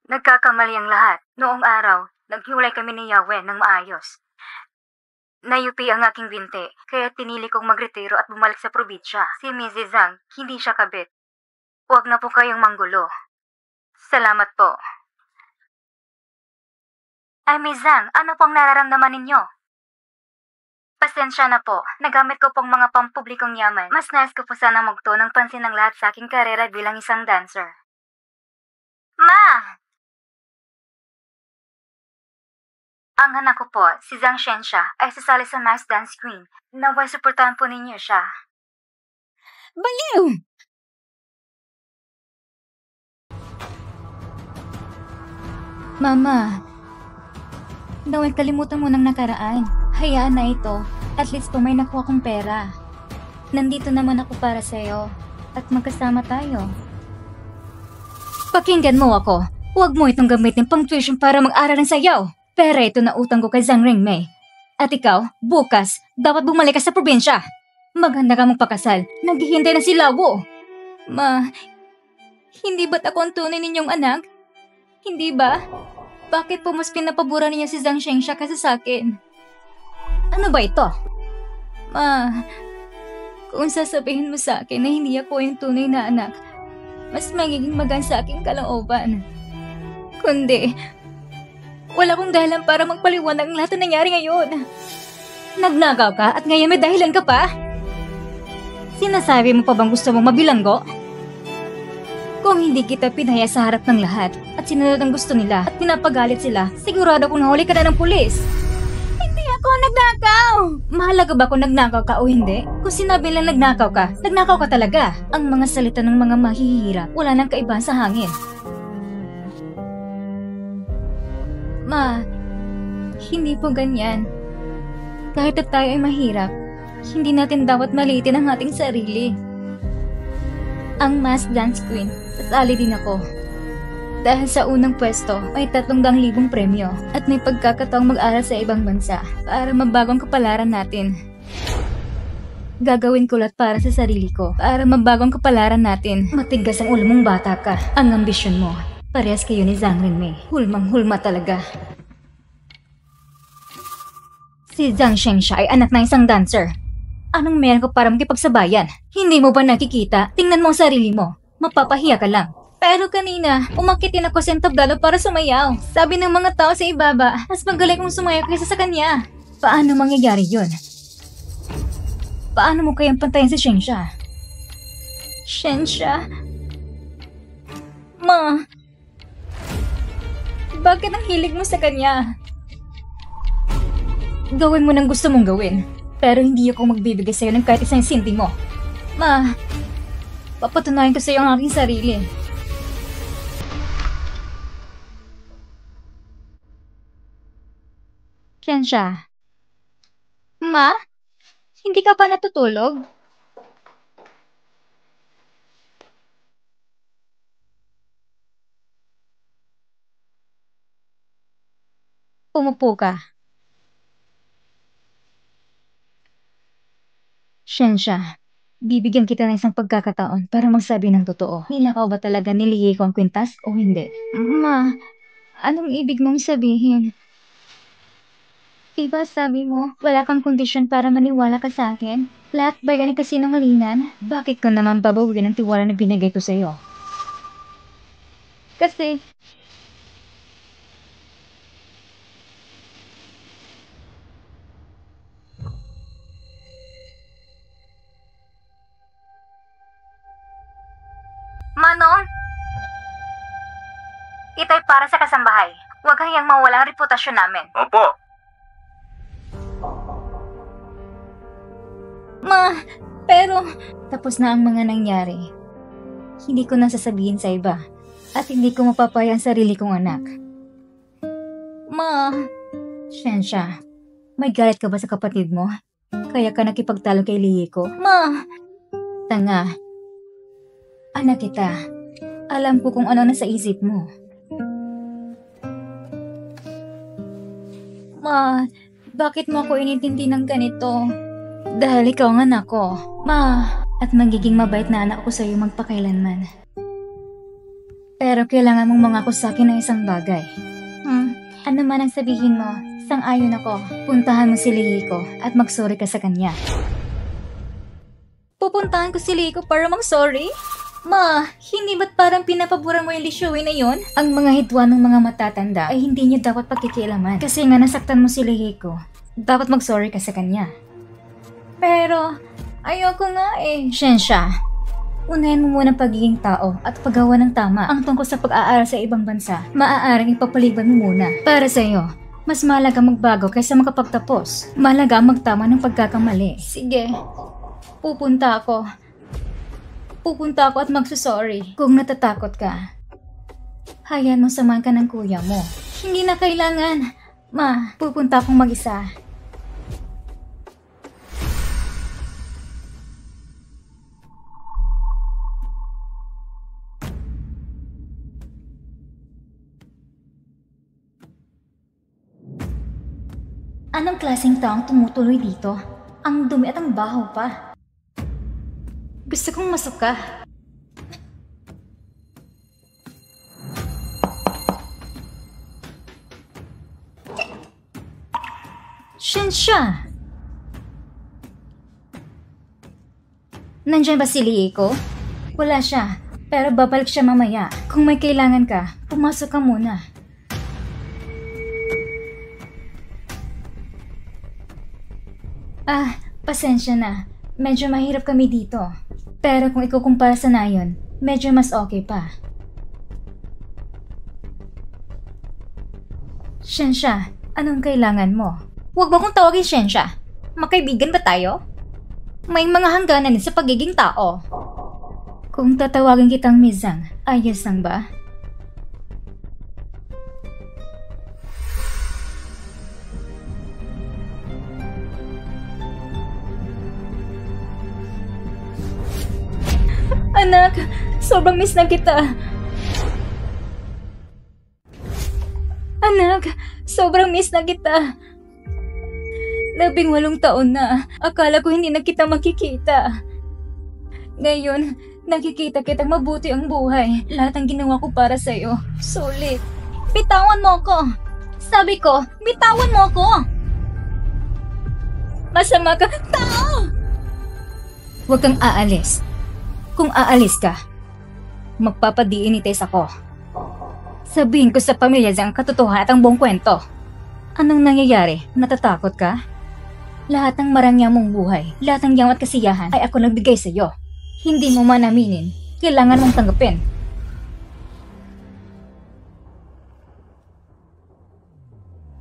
Nagkakamali ang lahat. Noong araw, naghiwalay kami ni Yahweh ng maayos. Nayupi ang aking binte, kaya tinili kong magretiro at bumalik sa probinsya. Si Mrs. Zhang, hindi siya kabit. Huwag na po kayong manggulo. Salamat po. Ay, Miss Zhang, ano pong nararamdaman ninyo? Pasensya na po. Nagamit ko pong mga pampublikong yaman. Mas nais ko po sana magto ng pansin ng lahat sa aking karera bilang isang dancer. Ma! Ang anak ko po, si Zhang Shensha, ay sasali sa Mass Dance Queen. Naway suportahan po ninyo siya. Baliw! Mama, naway kalimutan mo ng nakaraan. Hayaan na ito. At least po may nakuha kong pera. Nandito naman ako para sa'yo. At magkasama tayo. Pakinggan mo ako. Huwag mo itong gamitin pang tuition para mag-aral ng sayaw. Pera ito na utang ko kay Zhang Ringmei. At ikaw, bukas, dapat bumalik ka sa probinsya. Maganda ka magpakasal. Naghihintay na si Lawo. Ma, hindi ba't ako ang tunay ninyong anak? Hindi ba? Bakit po mas pinapabura niya si Zhang Shensha kasi sa akin? Ano ba ito? Ma, kung sasabihin mo sa akin na hindi ako yung tunay na anak, mas magiging magaan sa aking kalooban. Kundi, wala kong dahilan para magpaliwanag ang lahat na nangyari ngayon. Nagnagaw ka at ngayon may dahilan ka pa? Sinasabi mo pa bang gusto mong mabilanggo? Kung hindi kita pinaya sa harap ng lahat at sinunod ang gusto nila at pinapagalit sila, sigurado kung nahuli ka na ng pulis. Hindi ako nagnakaw! Mahalaga ba kung nagnakaw ka o hindi? Kung sinabi lang nagnakaw ka talaga. Ang mga salita ng mga mahihirap, wala nang kaibahan sa hangin. Ma, hindi po ganyan. Kahit na tayo ay mahirap, hindi natin dapat maliitin ang ating sarili. Ang Mass Dance Queen, sasali din ako. Dahil sa unang pwesto, may 300,000 premyo at may pagkakataong mag-aral sa ibang bansa para mabagong kapalaran natin. Gagawin ko lahat para sa sarili ko, para mabagong kapalaran natin. Matigas ang ulo mong bata ka. Ang ambisyon mo, parehas kayo ni Zhang Ringmei. Hulmang-hulma talaga. Si Zhang Shensha ay anak ng isang dancer. Anong meron ka para makipagsabayan? Hindi mo ba nakikita? Tingnan mo ang sarili mo. Mapapahiya ka lang. Pero kanina, umakitin ako sa entablado para sumayaw. Sabi ng mga tao sa ibaba, mas magaling kong sumayaw kaysa sa kanya. Paano mangyayari yun? Paano mo kayang pantayin si Shensha? Shensha? Ma, bakit ang hilig mo sa kanya? Gawin mo nang gusto mong gawin. Pero hindi ako magbibigay sa'yo ng kahit isang sinti mo. Ma, papatunayan ko sa'yo ang aking sarili. Shensha? Ma? Hindi ka pa natutulog? Umupo ka. Shensha, bibigyan kita ng isang pagkakataon para magsabi ng totoo. Nilakaw ba talaga nilihi ko ang kwintas o hindi? Ma, anong ibig mong sabihin? Diba sabi mo, wala kang kondisyon para maniwala ka sa akin? Lahat ba yan ay kasinungalingan? Bakit ka naman babawin ang tiwala na binigay ko sa'yo? Kasi... Manong! Ito'y para sa kasambahay. Huwag kayang mawala ang reputasyon namin. Opo. Ma, pero... Tapos na ang mga nangyari. Hindi ko na sasabihin sa iba. At hindi ko mapapaya ang sarili kong anak. Ma... Shensha, may galit ka ba sa kapatid mo? Kaya ka nakipagtalo kay Liiko? Ma! Tanga. Anak kita. Alam ko kung ano nasa isip mo. Ma, bakit mo ako inintindi ng ganito? Dahil ikaw ang anak ko. Ma, at magiging mabait na anak ko sa'yo magpakailanman. Pero kailangan mong mangako sa akin ng isang bagay. Ano man ang sabihin mo, sang-ayon ako. Puntahan mo si Lihiko at mag-sorry ka sa kanya. Pupuntahan ko si Lihiko para mag-sorry? Ma, hindi ba't parang pinapabura mo yung Lishuwi na yon? Ang mga hidwa ng mga matatanda ay hindi niyo dapat pagkikialaman. Kasi nga nasaktan mo si Lihiko. Dapat mag-sorry ka sa kanya. Pero, ayoko nga eh. Shensha, unahin mo muna ang pagiging tao at paggawa ng tama. Ang tungkol sa pag-aaral sa ibang bansa, maaaring ipapaliban mo muna. Para sa'yo, mas mahalaga magbago kaysa makapagtapos. Mahalaga ang magtama ng pagkakamali. Sige, pupunta ako. Pupunta ako at magsusorry. Kung natatakot ka, hayaan mo samahan ka ng kuya mo. Hindi na kailangan. Ma, pupunta akong mag-isa. Anong klaseng taong tumutuloy dito? Ang dumi at ang baho pa. Gusto kong masuka. Shensha! Nandiyan ba si Lihiko? Wala siya, pero babalik siya mamaya. Kung may kailangan ka, pumasok ka muna. Pasensya na. Medyo mahirap kami dito. Pero kung ikukumpara sa nayon, medyo mas okay pa. Shensha, anong kailangan mo? Huwag mo kong tawagin Shensha. Magkaibigan ba tayo? May mga hangganan din sa pagiging tao. Kung tatawagin kitang Mizang, ayos lang ba? Anak, sobrang miss na kita. Anak, sobrang miss na kita. 18 taon na. Akala ko hindi na kita makikita. Ngayon, nakikita kitang mabuti ang buhay. Lahat ng ginawa ko para sa'yo. Sulit. Bitawan mo ko. Sabi ko, bitawan mo ko. Masama ka. Tao! Huwag kang aalis. Kung aalis ka, magpapa-DNA test ako. Sabihin ko sa pamilya ang katotohanan at ang buong kwento. Anong nangyayari? Natatakot ka? Lahat ng marangya mong buhay, lahat ng yaman at kasiyahan ay ako nagbigay sa iyo. Hindi mo man aminin, kailangan mong tanggapin.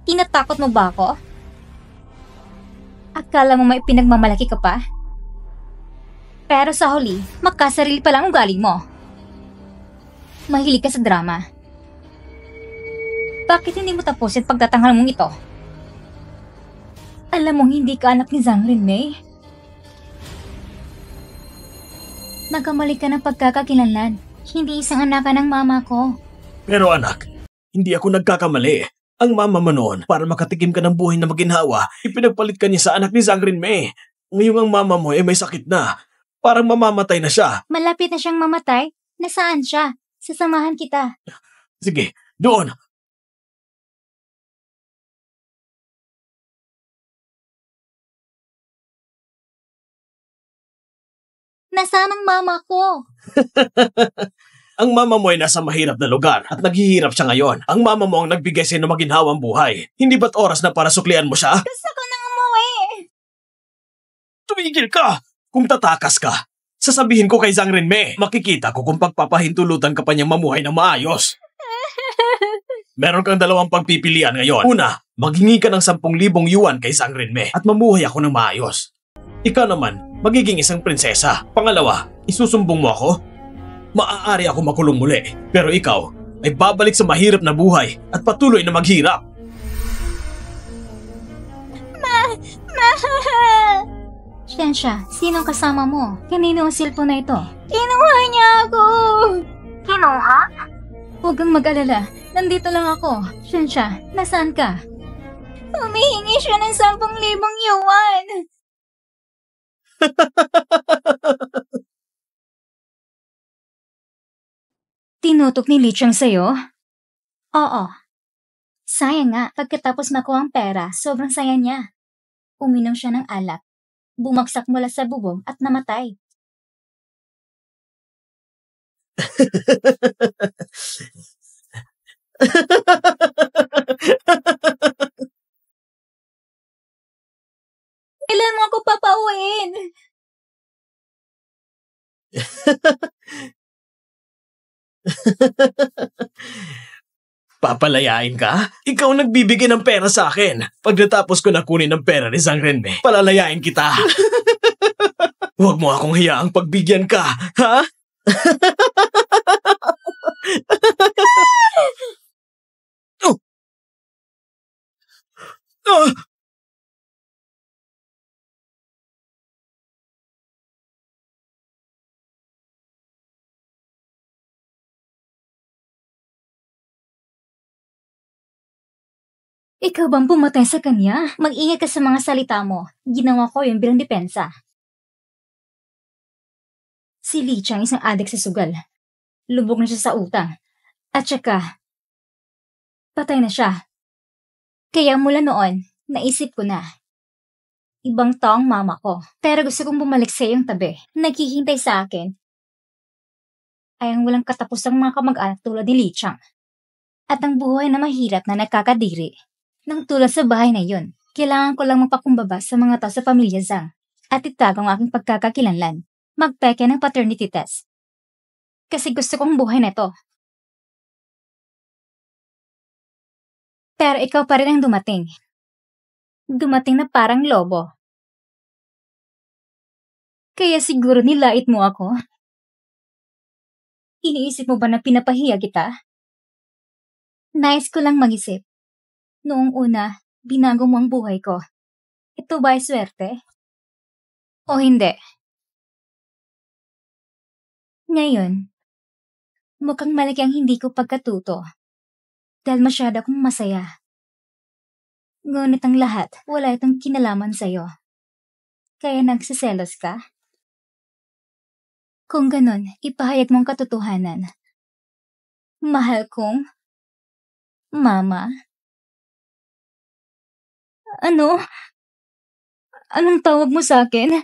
Tinatakot mo ba ako? Akala mo may pinagmamalaki ka pa? Pero sa huli, magkasarili pa lang ang ugali mo. Mahilig ka sa drama. Bakit hindi mo tapusin pagtatanghal mong ito? Alam mong hindi ka anak ni Zhang Rinmei? Nagkamali ka ng pagkakakilanlan. Hindi isang anak ka ng mama ko. Pero anak, hindi ako nagkakamali. Ang mama mo noon, para makatikim ka ng buhay na maginhawa, ipinagpalit ka niya sa anak ni Zhang Rinmei. Ngayong ang mama mo ay may sakit na. Parang mamamatay na siya. Malapit na siyang mamatay? Nasaan siya? Sasamahan kita. Sige, doon. Nasaan ang mama ko? Ang mama mo ay nasa mahirap na lugar at naghihirap siya ngayon. Ang mama mo ang nagbigay sa iyo ng maginhawang buhay. Hindi ba't oras na para suklian mo siya? Gusto ko nang umuwi. Tumigil ka! Kung tatakas ka, sasabihin ko kay Zhang Rinmei. Makikita ko kung pagpapahintulutan ka pa niyang mamuhay ng maayos. Meron kang dalawang pagpipilian ngayon. Una, maghingi ka ng 10,000 yuan kay Zhang Rinmei at mamuhay ako ng maayos. Ikaw naman, magiging isang prinsesa. Pangalawa, isusumbong mo ako? Maaari ako makulong muli. Pero ikaw ay babalik sa mahirap na buhay at patuloy na maghirap. Ma! Shensha, sinong kasama mo? Kanino ang cellphone na ito? Kinuha niya ako! Kinuha? Huwag kang mag-alala. Nandito lang ako. Shensha, nasaan ka? Humihingi siya ng 10,000 yuan. Tinutok ni Li Chang sa'yo? Oo. Sayang nga, pagkatapos makuha ang pera, sobrang saya niya. Uminom siya ng alak, bumagsak mula sa bubong at namatay. Kailan mo ako papauwiin? Papalayain ka? Ikaw nagbibigay ng pera sa akin. Pag natapos ko na kunin ang pera ni Zhang Renmei, palalayain kita. Huwag mo akong hiyaang pagbigyan ka, ha? Ikaw bang pumatay sa kanya? Mag-ingat ka sa mga salita mo. Ginawa ko yun bilang depensa. Si Li Chang isang adik sa sugal. Lubog na siya sa utang. At saka, patay na siya. Kaya mula noon, naisip ko na. Ibang tao ang mama ko. Pero gusto kong bumalik sa iyong tabi. Naghihintay sa akin ay ang walang katapusang mga kamag-anak tulad ni Li Chang. At ang buhay na mahirap na nagkakadiri. Nang tulad sa bahay na yun, kailangan ko lang magpakumbaba sa mga tao sa pamilya Zhang at itago ang aking pagkakakilanlan. Magpeke ng paternity test. Kasi gusto kong buhay na ito. Pero ikaw pa rin ang dumating. Dumating na parang lobo. Kaya siguro nilait mo ako. Iniisip mo ba na pinapahiya kita? Nais ko lang mag-isip. Noong una, binago mo ang buhay ko. Ito ba ay swerte? O hindi? Ngayon, mukhang malaki ang hindi ko pagkatuto. Dahil masyado akong masaya. Ngunit ang lahat, wala itong kinalaman sa'yo. Kaya nagsiselos ka? Kung ganon, ipahayag mong katotohanan. Mahal kong Mama. Ano? Anong tawag mo sa akin?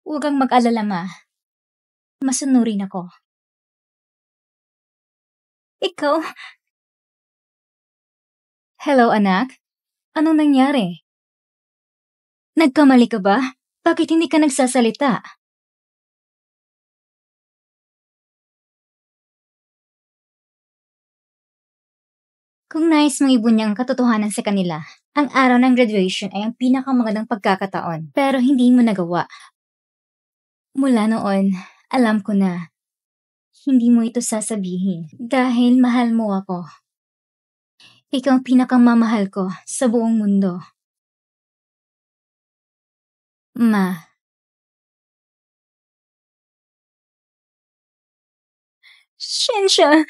Huwag kang mag-alala, Ma. Masunurin ako. Ikaw? Hello, anak. Anong nangyari? Nagkamali ka ba? Bakit hindi ka nagsasalita? Kung nais mong ibunyag ang katotohanan sa kanila, ang araw ng graduation ay ang pinakamagandang pagkakataon, pero hindi mo nagawa. Mula noon, alam ko na, hindi mo ito sasabihin dahil mahal mo ako. Ikaw ang pinakamamahal ko sa buong mundo. Ma. Shensha,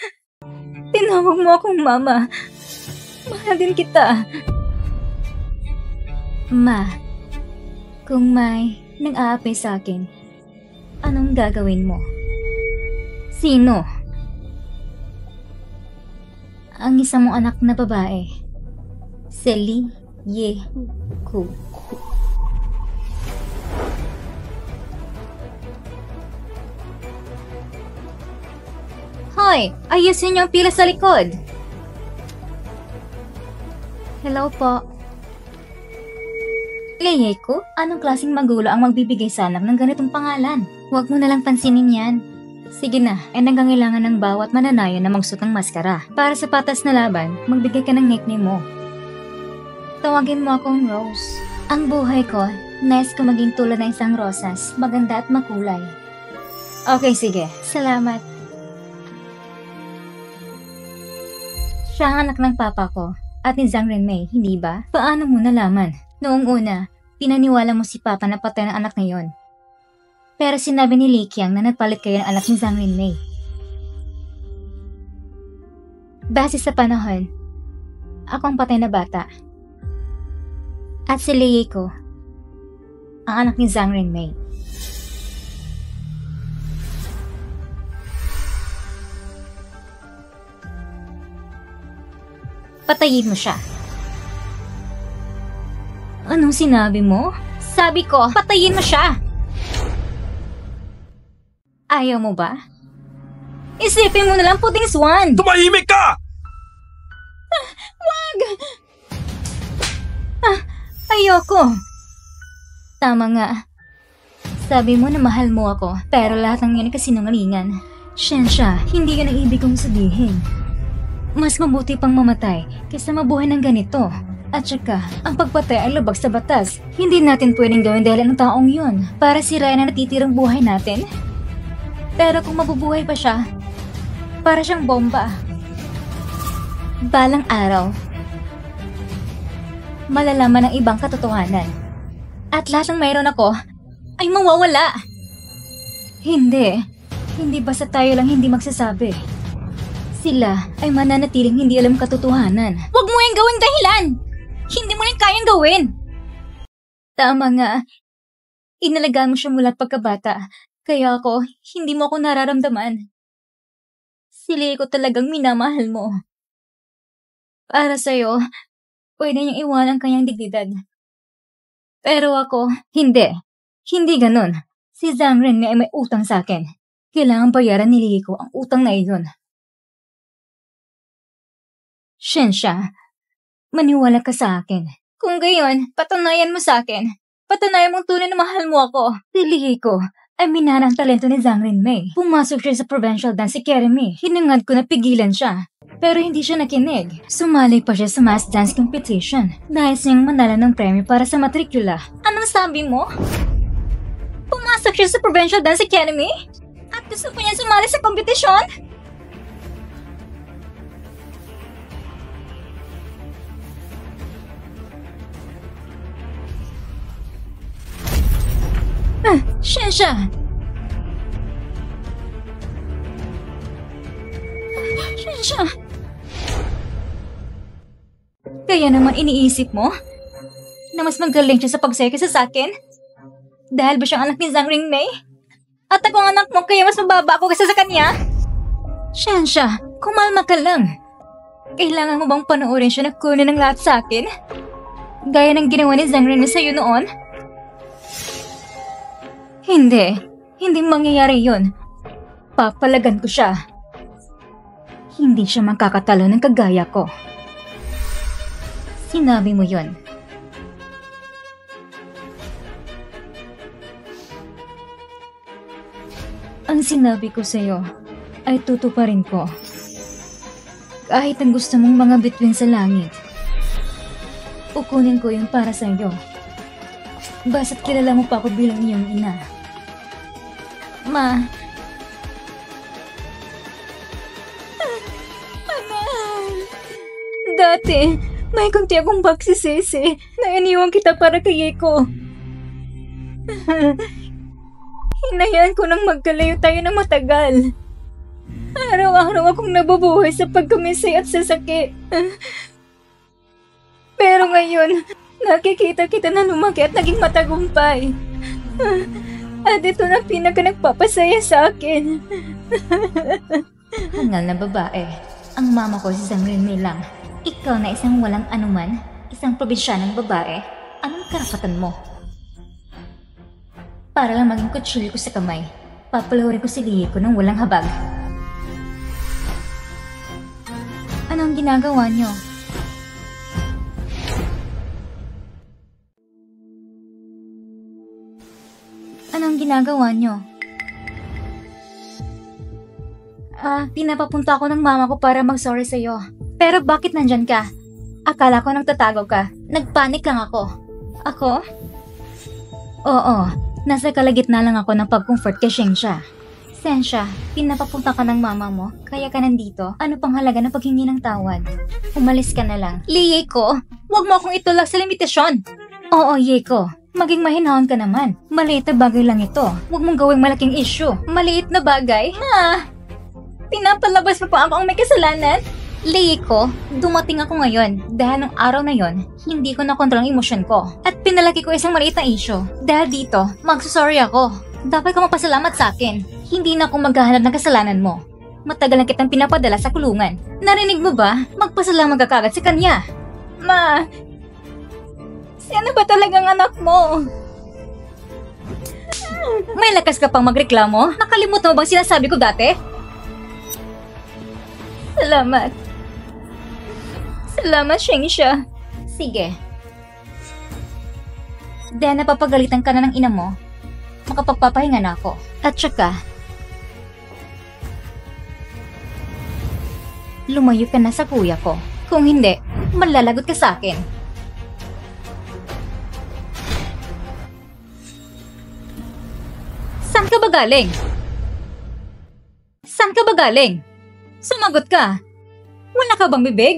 tinawag mo akong mama. Mahal din kita. Ma, kung may nang-aapay sa akin, anong gagawin mo? Sino? Ang isa mong anak na babae. Si Li Ye-ku. Hoy! Ayusin niyo ang pila sa likod! Hello po. Lieko, anong klaseng magulo ang magbibigay sa anak ng ganitong pangalan? Huwag mo nalang pansinin yan. Sige na, ay nangangailangan ng bawat mananayo na magsuot ng maskara. Para sa patas na laban, magbigay ka ng nickname mo. Tawagin mo akong Rose. Ang buhay ko, nais ko maging tulad ng isang rosas, maganda at makulay. Okay, sige. Salamat. Siya ang anak ng papa ko at ni Zhang Renmei, hindi ba? Paano mo nalaman? Noong una, pinaniwala mo si papa na patay ng anak na yon. Pero sinabi ni Li Qiang na nagpalit kayo ng anak ni Zhang Renmei. Base sa panahon, ako ang patay na bata. At si Lieko, ang anak ni Zhang Renmei. Patayin mo siya. Anong sinabi mo? Sabi ko, patayin mo siya! Ayaw mo ba? Isipin mo na lang, puting swan! Tumahimik ka! Wag! Ayoko. Tama nga. Sabi mo na mahal mo ako, pero lahat ng yun ay kasinungalingan. Shensha, hindi yun ang ibig kong sabihin. Mas mabuti pang mamatay kaysa mabuhay ng ganito. At saka, ang pagpatay ay labag sa batas. Hindi natin pwedeng gawin dahil ng taong yun para sirayan ang natitirang buhay natin. Pero kung mabubuhay pa siya, para siyang bomba. Balang araw, malalaman ng ibang katotohanan. At lahat ng mayroon ako ay mawawala. Hindi basta tayo lang hindi magsasabi. Sila ay mananatiling hindi alam katotohanan. Huwag mo yung gawin dahilan! Hindi mo lang kayang gawin! Tama nga. Inalagaan mo siya mula pagkabata. Kaya hindi mo ako nararamdaman. Sili ko talagang minamahal mo. Para sa'yo, pwede niyang iwanan kanyang dignidad. Pero ako, hindi. Hindi ganun. Si Zhang Renmei ay may utang sa akin. Kailangan bayaran ni Lee ko ang utang na iyon. Shensha, maniwala ka sa akin. Kung gayon, patunayan mo sa akin. Patunayan mong tunay na mahal mo ako. Si Lee ko ay minana ang talento ni Zhang Renmei. Pumasok siya sa Provincial Dance Academy. Hinangad ko na pigilan siya. Pero hindi siya nakinig. Sumali pa siya sa mass dance competition. Nais niyang manalo ng premyo para sa matrikula. Anong sabi mo? Pumasok siya sa Provincial Dance Academy? At gusto pa niya sumali sa kompetisyon? Shensha! Shensha! Kaya naman iniisip mo na mas magaling siya sa pagsaya kaysa sa akin? Dahil ba siyang anak ni Zhang Renmei? At ako ang anak mo kaya mas mababa ako kaysa sa kanya? Shensha, kumalma ka lang. Kailangan mo bang panoorin siya na kunin ng lahat sa akin? Gaya ng ginawa ni Zhang Renmei sa'yo noon? Hindi mangyayari yun. Papalagan ko siya. Hindi siya makakatalo ng kagaya ko. Sinabi mo yun. Ang sinabi ko sa'yo ay tutuparin ko. Kahit ang gusto mong mga bituin sa langit, kukunin ko yun para sa'yo. Basta't kilala mo pa ako bilang iyong ina. Ma. Dati, may kunti akong pagsisisi na iniwan kita para kay Yeko. Hinayaan ko nang magkalayo tayo ng matagal. Araw-araw akong nabubuhay sa pagkamisay at sasakit. Pero ngayon, nakikita kita na lumaki at naging matagumpay. At ito na pinaka nagpapasaya sa akin. Hangal na babae. Ang mama ko si Zhang Renmei lang. Ikaw na isang walang anuman, isang probinsyanang babae. Anong karapatan mo? Para lang maging kutsilyo ko sa kamay, papalahurin ko si Lee ko ng walang habag. Anong ginagawa niyo? Anong ginagawa niyo? Pinapapunta ako ng mama ko para mag-sorry sa'yo. Pero bakit nandyan ka? Akala ko nagtatago ka. Nagpanik lang ako. Ako? Oo, nasa kalagitnaan lang ako ng pag-comfort kay Shensha. Shensha, pinapapunta ka ng mama mo, kaya ka nandito. Ano pang halaga ng paghingi ng tawad? Umalis ka na lang. Yeko, wag mo akong itulak sa limitasyon. Oo, Yeko. Maging mahinahon ka naman. Maliit na bagay lang ito. Huwag mong gawing malaking issue. Maliit na bagay? Pinapalabas mo pa ako ang may kasalanan? Leiko, dumating ako ngayon dahil nung araw na yon, hindi ko nakontrol ang emosyon ko. At pinalaki ko isang maliit na issue. Dahil dito, magsusorry ako. Dapat ka magpasalamat sa akin. Hindi na ako maghahanap ng kasalanan mo. Matagal na kitang pinapadala sa kulungan. Narinig mo ba? Magpasalamat ka kagad sa kanya. Ma, sino ba talagang anak mo? May lakas ka pang magreklamo? Nakalimutan mo bang sinasabi ko dati? Salamat. Salamat, Shengsha. Sige. Dahil napapagalitan ka na ng ina mo, makapagpapahinga na ako. At saka, lumayo ka na sa kuya ko. Kung hindi, malalagot ka sa akin. Saan ka ba galing? Saan ka ba galing? Sumagot ka. Wala ka bang bibig?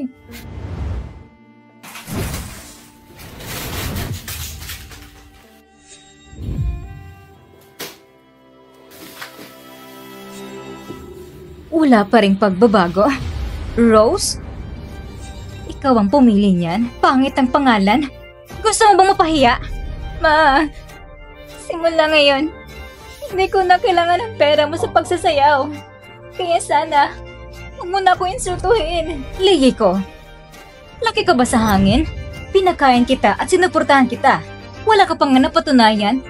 Wala pa ring pagbabago. Rose? Ikaw ang pumili niyan? Pangit ang pangalan? Gusto mo bang mapahiya? Ma, simula ngayon, hindi ko na kailangan ng pera mo sa pagsasayaw. Kaya sana, huwag mo na ako insultuhin. Leiko, laki ka ba sa hangin? Pinakain kita at sinuportahan kita. Wala ka pang napatunayan?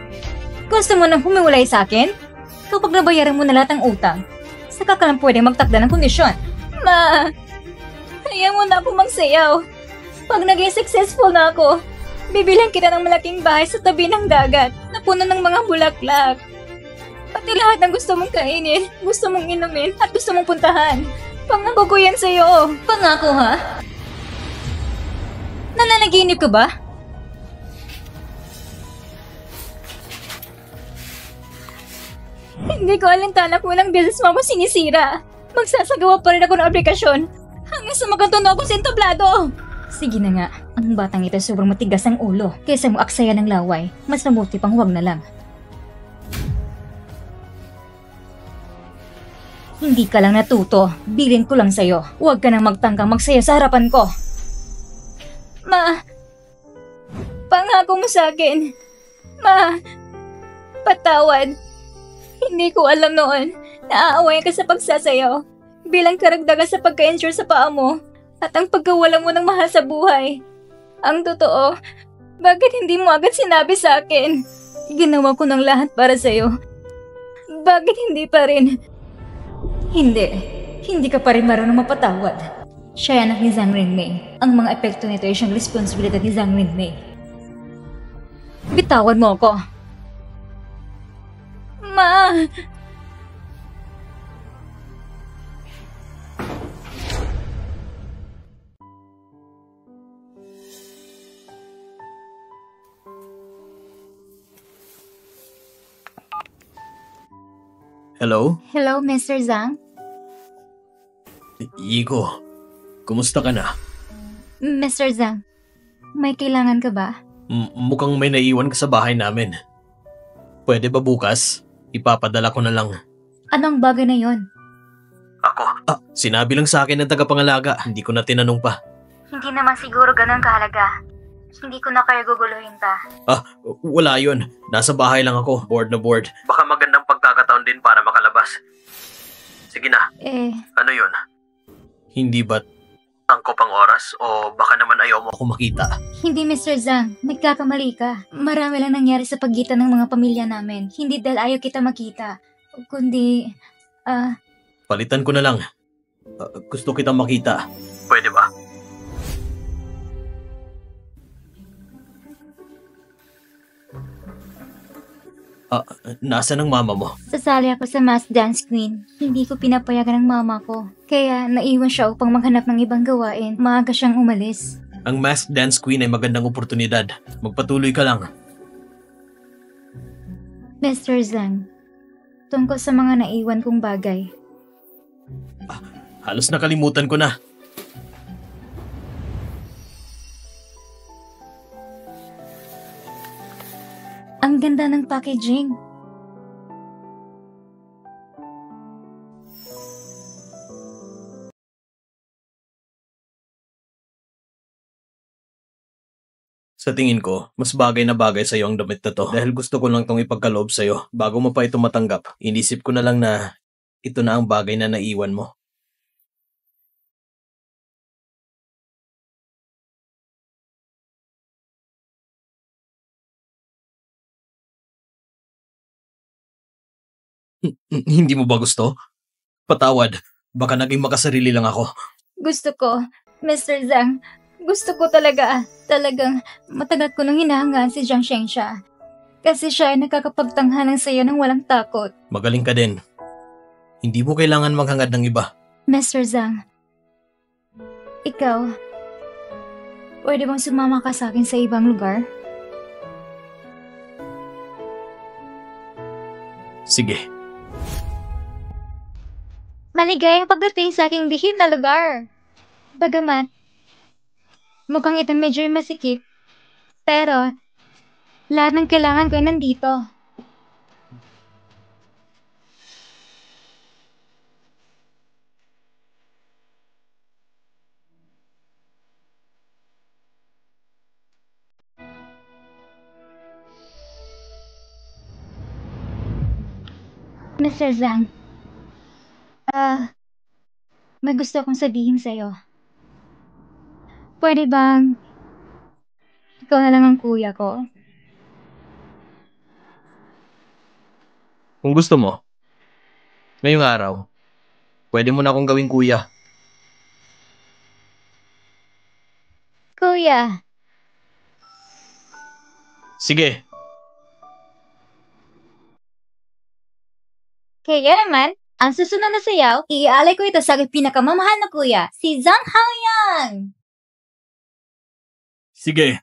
Gusto mo nang humiwalay sa akin? Kapag nabayaran mo na lahat ng utang, saka ka lang pwede magtakda ng kondisyon. Ma, kaya mo na ako magsayaw. Pag naging successful na ako, bibilhan kita ng malaking bahay sa tabi ng dagat na puno ng mga bulaklak. Pati lahat ng gusto mong kainin, gusto mong inumin, at gusto mong puntahan. Pangako ko yan sa'yo. Pangako, ha? Nananaginip ka ba? Hindi ko alintana kung ilang beses mo ako sinisira. Magsasagawa pa rin ako ng aplikasyon hanggang sa magkatuno ako sa entablado. Sige na nga, ang batang ito sobrang matigas ang ulo. Kaysa mo aksaya ng laway, mas mabuti pang huwag na lang. Hindi ka lang natuto, bilin ko lang sa'yo. Huwag ka nang magtangkang magsaya sa harapan ko. Ma, pangako mo sa akin. Ma, patawad. Hindi ko alam noon na aawayan ka sa pagsasayaw bilang karagdagan sa pagka-insure sa paa mo at ang pagkawala mo ng mahal sa buhay. Ang totoo, bakit hindi mo agad sinabi sa akin? Ginawa ko ng lahat para sa'yo. Bakit hindi pa rin? Hindi ka pa rin marunong mapatawad. Siya anak ni Zhang Renmei. Ang mga epekto nito ay siyang responsibilidad ni Zhang Renmei. Bitawan mo ako. Ma! Hello? Hello, Mr. Zhang? Iko, kumusta ka na? Mr. Zhang, may kailangan ka ba? Mukhang may naiwan ka sa bahay namin. Pwede ba bukas? Ipapadala ko na lang. Anong bagay na yon? Ako? Sinabi lang sa akin ng tagapangalaga. Hindi ko na tinanong pa. Hindi naman siguro ganun kahalaga. Hindi ko na kayo guguluhin pa. Wala yun. Nasa bahay lang ako. Bored na bored. Baka magandang pagkakataon din para makalabas. Sige na. Ano yun? Hindi ba tangko pang oras o baka naman ayaw mo ako makita? Hindi, Mr. Zhang. Nagkakamali ka. Marami lang nangyari sa pagitan ng mga pamilya namin. Hindi dahil ayaw kita makita. Kundi, Palitan ko na lang. Gusto kitang makita. Pwede ba? Nasaan ang mama mo? sasali ako sa Mass Dance Queen. Hindi ko pinapayagan ng mama ko. Kaya naiwan siya upang maghanap ng ibang gawain. Maaga siyang umalis. Ang Masked Dance Queen ay magandang oportunidad. Magpatuloy ka lang. Mr. Zhang, tungkol sa mga naiwan kong bagay. Halos nakalimutan ko na. Ang ganda ng packaging. Sa tingin ko, mas bagay na bagay sa'yo ang damit na to. Dahil gusto ko lang tong ipagkaloob sa'yo. Bago mo pa ito matanggap, inisip ko na lang na ito na ang bagay na naiwan mo. Hindi mo ba gusto? Patawad. Baka naging makasarili lang ako. Gusto ko, Mr. Zhang. Gusto ko talagang matagal ko nang hinahangaan si Jiang Shengsha. Kasi siya ay nakakapagtanghalan sa iyo ng walang takot. Magaling ka din. Hindi mo kailangan maghangad ng iba. Mr. Zhang, ikaw, pwede bang sumama ka sa akin sa ibang lugar? Sige. Maligayang pagdating sa aking lihim na lugar. Bagamat, mukhang ito medyo masikip, pero lahat ng kailangan ko ay nandito. Mr. Zhang, may gusto akong sabihin sa'yo. Pwede bang ikaw na lang ang kuya ko? Kung gusto mo, ngayong araw, pwede mo na akong gawing kuya. Kuya, Sige. kaya naman, ang susunod na sayaw, iaalay ko ito sa aking pinakamamahal na kuya, si Zhang Haoyang! Sige.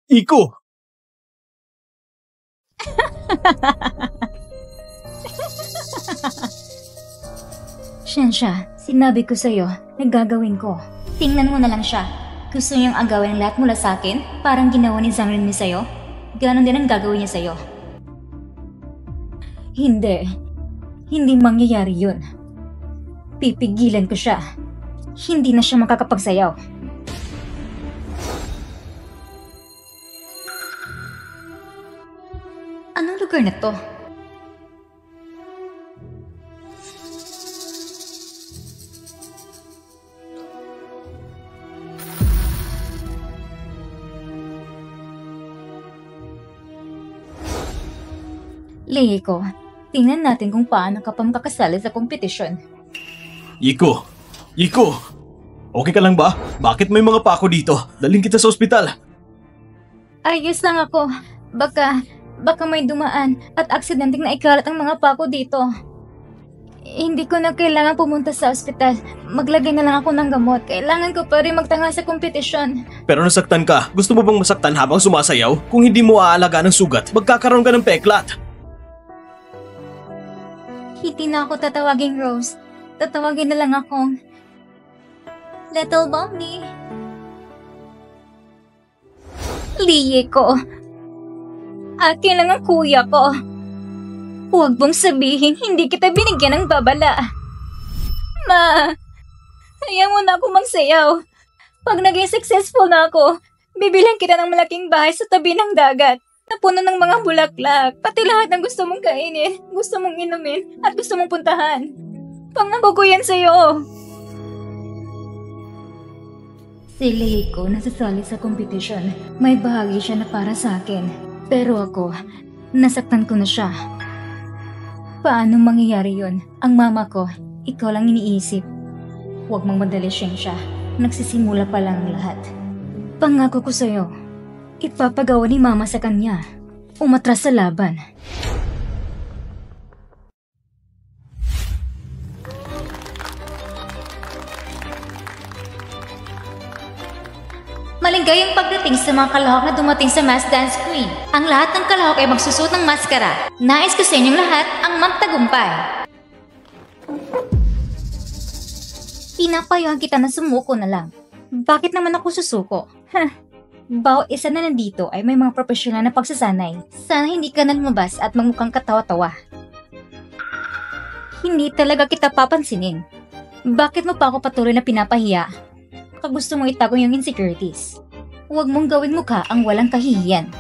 Iko! Shensha, sinabi ko sa'yo, nagagawin ko. Tingnan mo na lang siya. Gusto niyang agawin ang lahat mula sa akin, parang ginawa ni Zhang Renmi sa'yo. Ganon din ang gagawin niya sa'yo. Hindi. Hindi mangyayari yun. Pipigilan ko siya. Hindi na siya makakapagsayaw. Anong lugar na to? Leiko, tingnan natin kung paano ka pa makakasali sa kompetisyon. Iko! Iko! Okay ka lang ba? Bakit may mga pako dito? Daling kita sa ospital. Ayos lang ako. Baka may dumaan at aksidenteng naikalat ang mga pako dito. Hindi ko na kailangan pumunta sa ospital. Maglagay na lang ako ng gamot. Kailangan ko pa rin magtanga sa kompetisyon. Pero nasaktan ka. Gusto mo bang masaktan habang sumasayaw? Kung hindi mo aalaga ng sugat, magkakaroon ka ng peklat. Hindi na ako tatawaging Rose. Tatawagin na lang akong Little Bonnie. Liye ko. Akin lang ang kuya ko. Huwag mong sabihin hindi kita binigyan ng babala. Ma, ayaw mo na ako magsayaw. Pag naging successful na ako, bibilang kita ng malaking bahay sa tabi ng dagat na puno ng mga bulaklak. Pati lahat ng gusto mong kainin, gusto mong inumin, at gusto mong puntahan. Pangako ko yan sa'yo. Si Leiko nasasali sa kompetisyon. May bahagi siya na para sa akin. Pero ako, nasaktan ko na siya. Paano mangyayari yun? Ang mama ko, ikaw lang iniisip. Huwag mong madali siya. Nagsisimula pa lang ang lahat. Pangako ko sa'yo, ipapagawa ni mama sa kanya. Umatras sa laban. Maligayang pagdating sa mga kalahok na dumating sa mass dance queen. Ang lahat ng kalahok ay magsusuot ng maskara. Nais ko sa inyong lahat ang magtagumpay. Pinapayuhan kita na sumuko na lang. Bakit naman ako susuko? Bawat isa na nandito ay may mga profesional na pagsasanay. Sana hindi ka na lumabas at magmukhang katawa-tawa. Hindi talaga kita papansinin. Bakit mo pa ako patuloy na pinapahiya? Gusto mong itago yung insecurities. Huwag mong gawin mukha ang walang kahihiyan.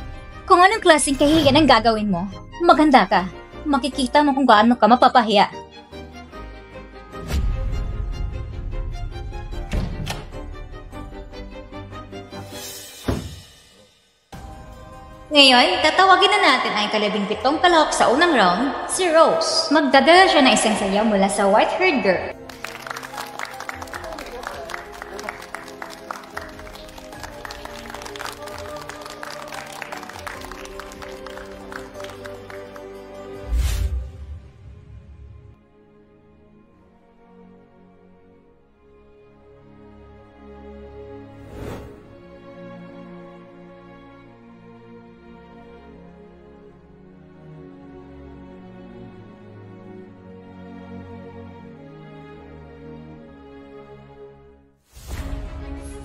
Kung anong klaseng kahihiyan ang gagawin mo, maganda ka. Makikita mo kung gaano ka mapapahiya. Ngayon, tatawagin na natin ang ika-17 kalahok sa unang round, si Rose. Magdadala siya ng isang sayaw mula sa white-haired girl.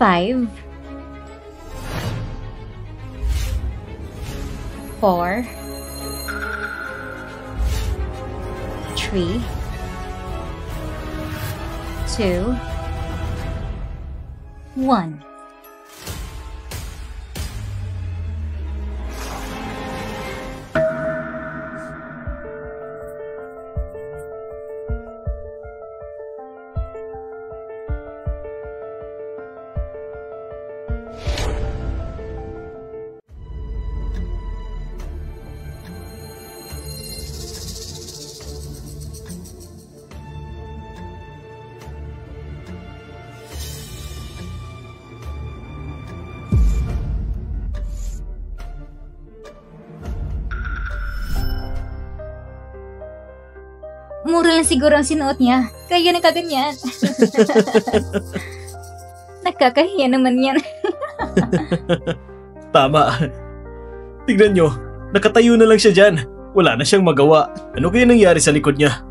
Five, 4, 3, 2, 1. Mura lang siguro ang sinuot niya, kaya nakaganyan. Nakakahiya naman yan. Tama. Tignan nyo, nakatayo na lang siya dyan. Wala na siyang magawa. Ano kaya nangyari sa likod niya?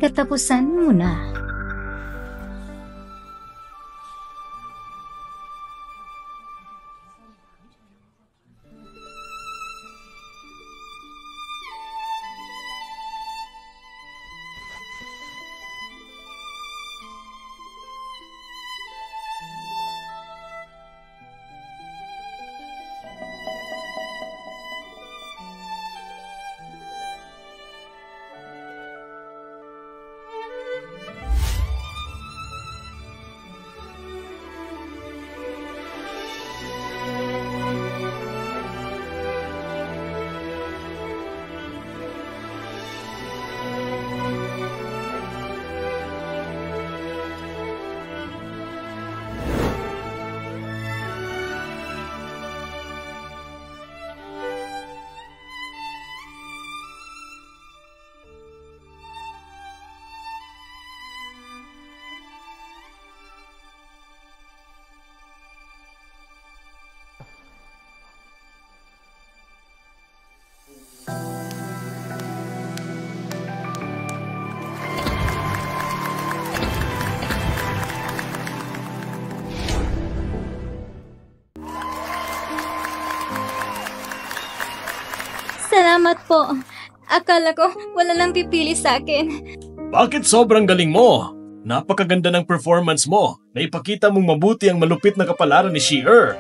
Katapusan mo na. Salamat po. Akala ko wala lang pipili sa akin. Bakit sobrang galing mo? Napakaganda ng performance mo. Naipakita mong mabuti ang malupit na kapalaran ni She-Er.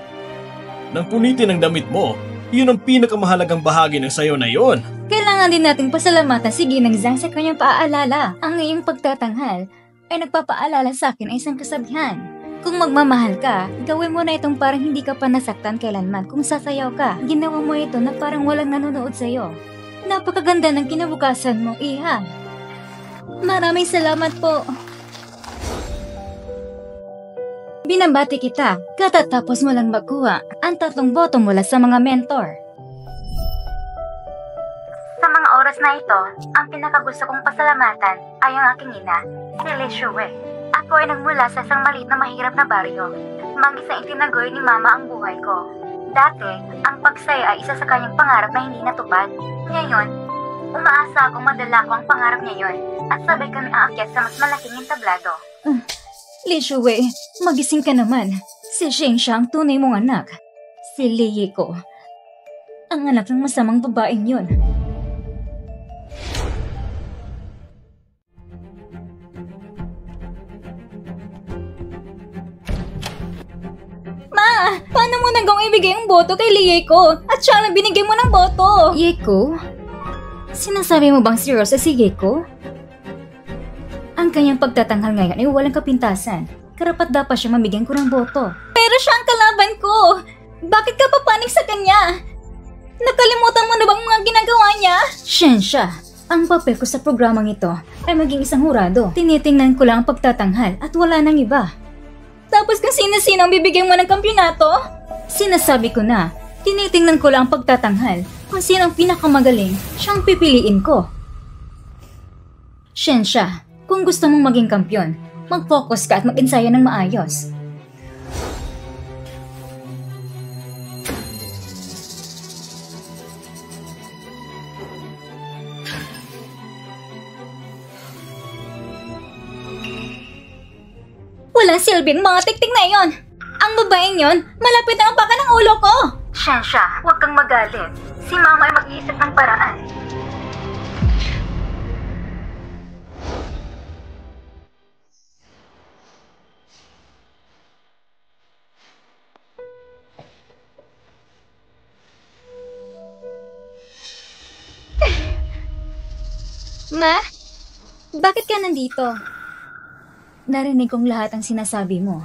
Nang punitin ang damit mo, yun ang pinakamahalagang bahagi ng sayo na yon. Kailangan din nating pasalamatan si Ginang Zhang sa kanyang paaalala. Ang iyong pagtatanghal, ay nagpapaalala sa akin ay isang kasabihan. Kung magmamahal ka, gawin mo na itong parang hindi ka pa nasaktan kailanman. Kung sasayaw ka, ginawa mo ito na parang walang nanonood sa'yo. Napakaganda ng kinabukasan mo, Iha. Maraming salamat po. Binabati kita, katatapos mo lang magkuha ang 3 boto mula sa mga mentor. Sa mga oras na ito, ang pinakagusto kong pasalamatan ay ang aking ina, si Lishue. Ako ay nagmula sa isang maliit na mahirap na baryo. Mag-isa itinagoy ni Mama ang buhay ko. Dati, ang pagsaya ay isa sa kanyang pangarap na hindi natupad. Ngayon, umaasa akong madala ko ang pangarap niya yon at sabay kami aakyat sa mas malaking entablado. Lishue, magising ka naman. Si Shensha ang tunay mong anak. Si Lieko, ang anak ng masamang babaeng yun. Ma, paano mo nagawang ibigay ang boto kay Lieko? At siya lang binigay mo ng boto. Lieko? Sinasabi mo bang si Rose si Lieko? Ang kanyang pagtatanghal ngayon ay walang kapintasan. Karapat dapat siya mamigyan ko ng boto. Pero siya ang kalaban ko! Bakit ka papanig sa kanya? Nakalimutan mo na bang mga ginagawa niya? Shensha, ang papel ko sa programang ito ay maging isang hurado. Tinitingnan ko lang ang pagtatanghal at wala nang iba. Tapos kung sino-sino ang bibigyan mo ng kampyonato? Sinasabi ko na, tinitingnan ko lang ang pagtatanghal. Kung sino ang pinakamagaling, siyang pipiliin ko. Shensha, kung gusto mong maging kampyon, mag-focus ka at mag-ensayo ng maayos. Walang silbing mga tiktik na yon. Ang babaeng yon, malapit na ang paka ng ulo ko. Shensha, huwag kang magalit. Si Mama ay mag-iisip ng paraan. Ma, bakit ka nandito? Narinig kong lahat ang sinasabi mo.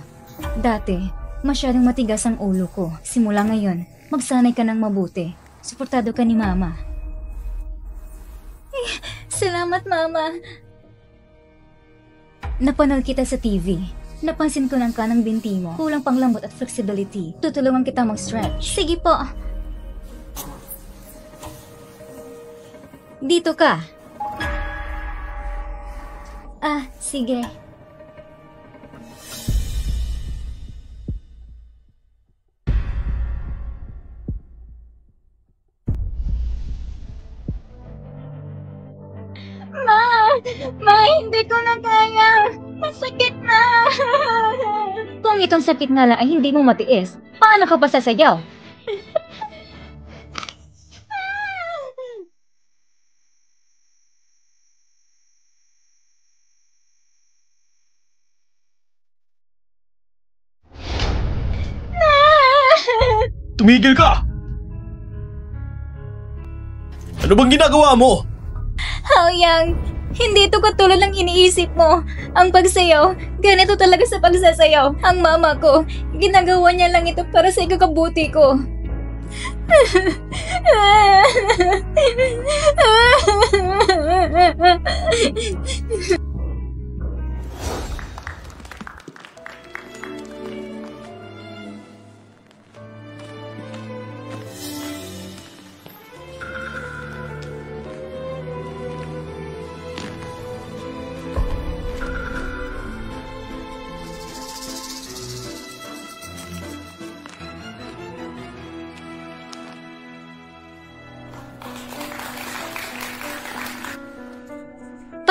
Dati, masyadong matigas ang ulo ko. Simula ngayon, magsanay ka ng mabuti. Suportado ka ni Mama. Salamat, Mama. Napanood kita sa TV. Napansin ko ng kanang binti mo. Kulang pang lambot at flexibility. Tutulungan kita mag-stretch. Sige po. Dito ka. Sige. Ma, hindi ko na kaya. Masakit na. Kung itong sakit nga lang ay hindi mo matiis, paano ka pa sasayaw? Tumigil ka! Ano bang ginagawa mo? Haoyang, hindi ito katulad ng iniisip mo. Ang pagsayaw, ganito talaga sa pagsasayaw. Ang mama ko, ginagawa niya lang ito para sa ikakabuti ko.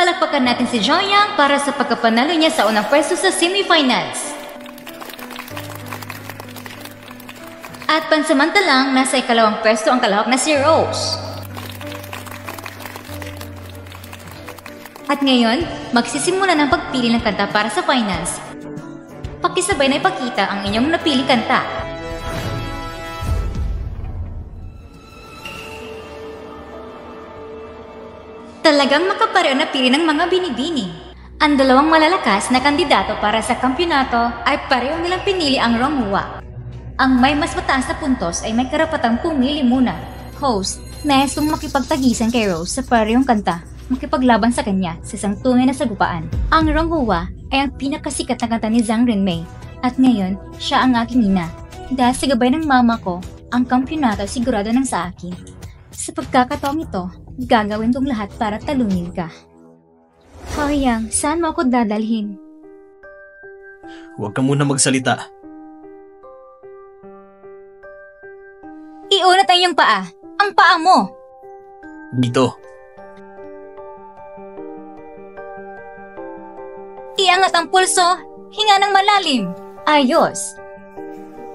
Palakpakan natin si Joyang para sa pagkapanalo niya sa unang pwesto sa semifinals. At pansamantalang nasa ikalawang pwesto ang kalahok na si Rose. At ngayon, magsisimula ng pagpili ng kanta para sa finals. Pakisabay na ipakita ang inyong napiling kanta. Talagang makapareho na pili ng mga binibining. Ang dalawang malalakas na kandidato para sa kampyonato ay pareho nilang pinili ang Ronghua. Ang may mas mataas na puntos ay may karapatang pumili muna. Host, nais kong makipagtagisan kay Rose sa parehong kanta, makipaglaban sa kanya sa isang tunay na sagupaan. Ang Ronghua ay ang pinakasikat na kanta ni Zhang Renmei at ngayon siya ang aking ina. Dahil sa gabay ng mama ko, ang kampyonato sigurado nang sa akin. Sa pagkakataong ito, gagawin kong lahat para talunin ka. Haoyang, saan mo ako dadalhin? Huwag ka muna magsalita. Iunat ang iyong paa. Ang paa mo! Dito. Iangat ang pulso. Hinga ng malalim. Ayos!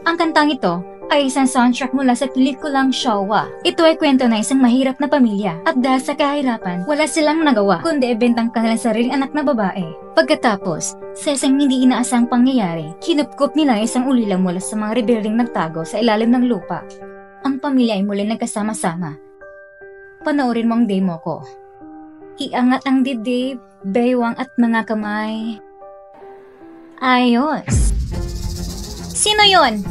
Ang kantang ito ay isang soundtrack mula sa pelikulang Showa. Ito ay kwento na isang mahirap na pamilya at dahil sa kahirapan, wala silang nagawa kundi ibentang kanilang sariling anak na babae. Pagkatapos, sa isang hindi inaasang pangyayari, kinupkup nila isang ulila mula sa mga rebeldeng nagtago sa ilalim ng lupa. Ang pamilya ay muli nagkasama-sama. Panoorin mo ang demo ko. Iangat ang dibdib, baywang at mga kamay. Ayos! Sino yon?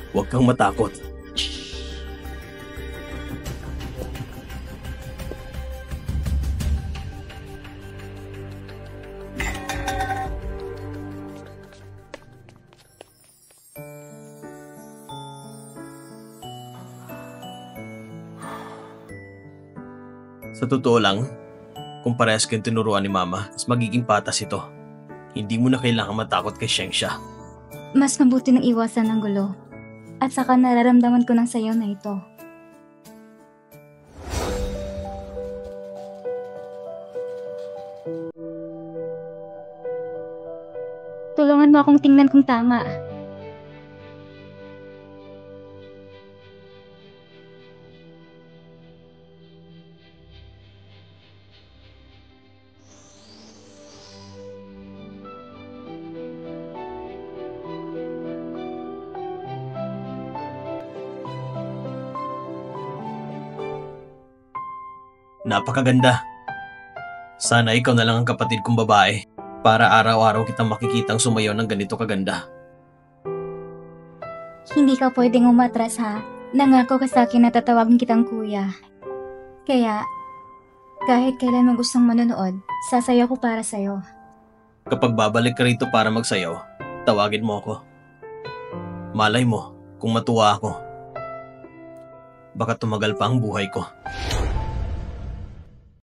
Huwag kang matakot. Sa totoo lang, kung parehas kayong tinuruan ni Mama, mas magiging patas ito. Hindi mo na kailangan matakot kay Xiangxia. Mas mabuti ng iwasan ng gulo. At saka nararamdaman ko ng sayaw na ito. Tulungan mo akong tingnan kung tama. Napakaganda. Sana ikaw na lang ang kapatid kong babae para araw-araw kitang makikitang sumayaw ng ganito kaganda. Hindi ka pwedeng umatras ha. Nangako ka sa akin na tatawagin kitang kuya. Kaya, kahit kailan mo gustong manonood, sasayaw ko para sa'yo. Kapag babalik ka rito para magsayaw, tawagin mo ako. Malay mo kung matuwa ako. Baka tumagal pa ang buhay ko.